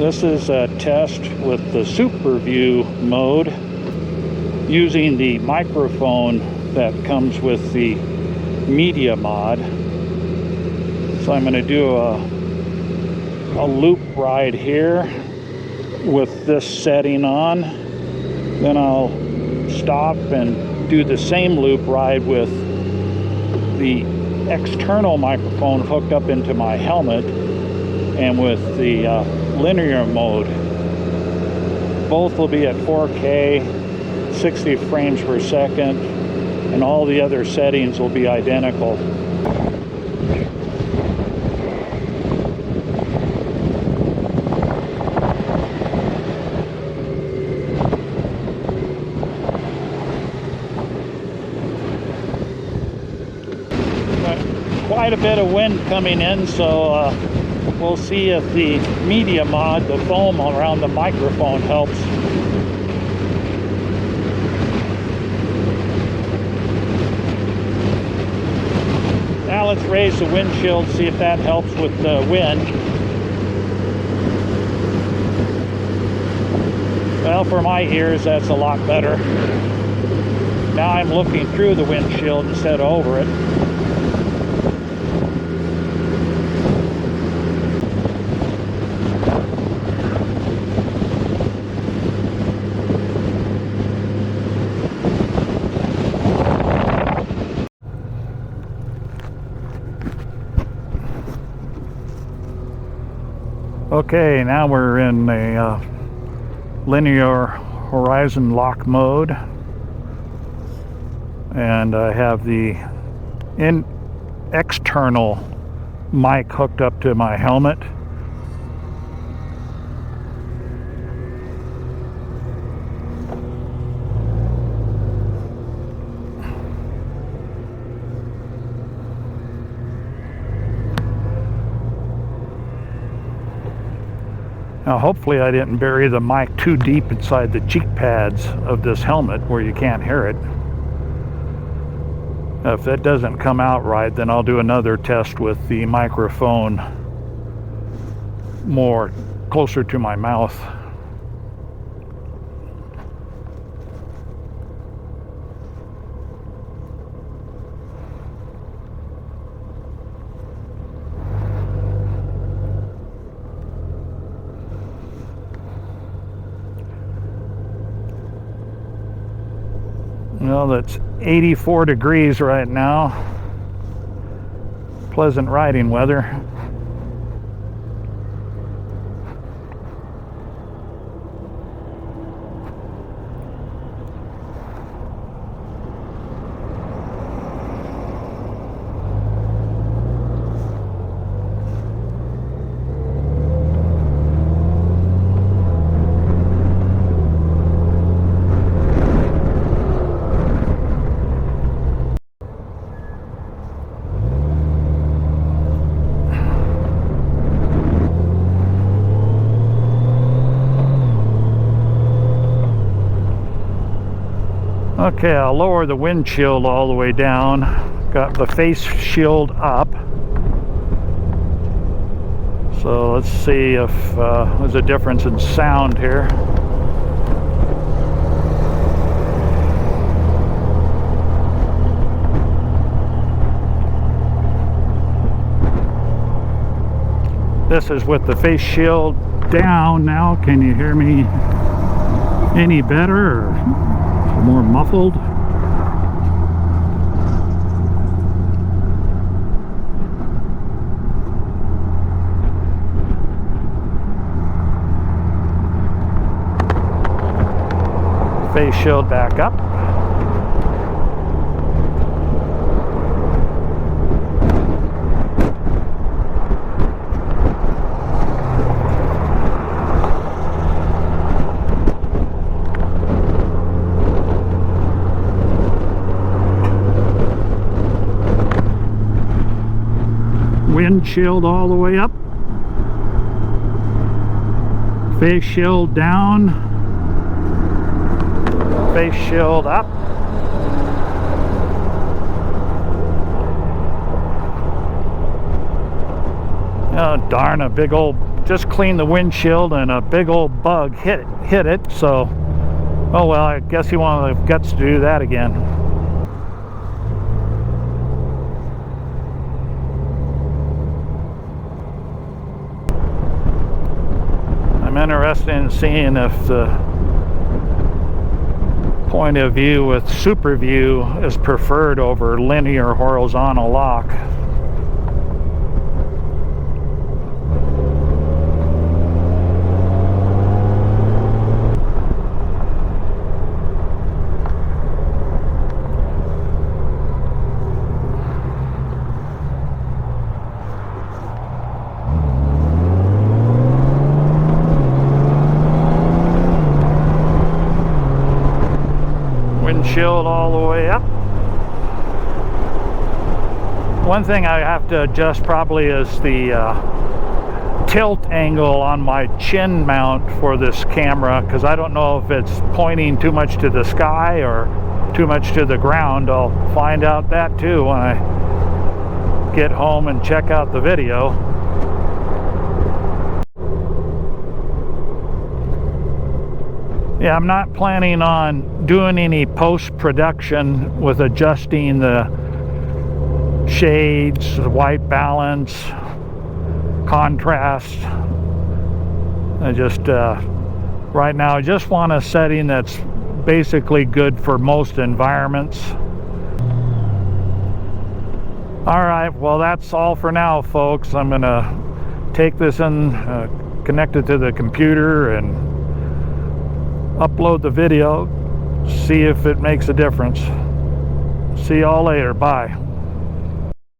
This is a test with the Superview mode using the microphone that comes with the Media Mod. So I'm going to do a loop ride here with this setting on. Then I'll stop and do the same loop ride with the external microphone hooked up into my helmet and with the linear mode. Both will be at 4K, 60 frames per second, and all the other settings will be identical. Quite a bit of wind coming in, so we'll see if the Media Mod, the foam around the microphone, helps. Now let's raise the windshield, see if that helps with the wind. Well, for my ears, that's a lot better. Now I'm looking through the windshield instead of over it. Okay, now we're in a linear horizon lock mode, and I have the external mic hooked up to my helmet. Now hopefully I didn't bury the mic too deep inside the cheek pads of this helmet where you can't hear it. If that doesn't come out right, then I'll do another test with the microphone more closer to my mouth. Well, that's 84 degrees right now. Pleasant riding weather. Okay, I'll lower the windshield all the way down. Got the face shield up. So let's see if there's a difference in sound here. This is with the face shield down now. Can you hear me any better or more muffled? Face shield back up. Windshield all the way up. Face shield down. Face shield up. Oh darn, a big old just cleaned the windshield and a big old bug hit it, so oh well, I guess he won't have guts to do that again. I'm interested in seeing if the point of view with Superview is preferred over linear horizontal lock. Windshield all the way up. One thing I have to adjust probably is the tilt angle on my chin mount for this camera, because I don't know if it's pointing too much to the sky or too much to the ground. I'll find out that too when I get home and check out the video. Yeah, I'm not planning on doing any post-production with adjusting the shades, the white balance, contrast. I just, right now, I just want a setting that's basically good for most environments. All right, well, that's all for now, folks. I'm gonna take this and connect it to the computer and upload the video, see if it makes a difference. See y'all later. Bye.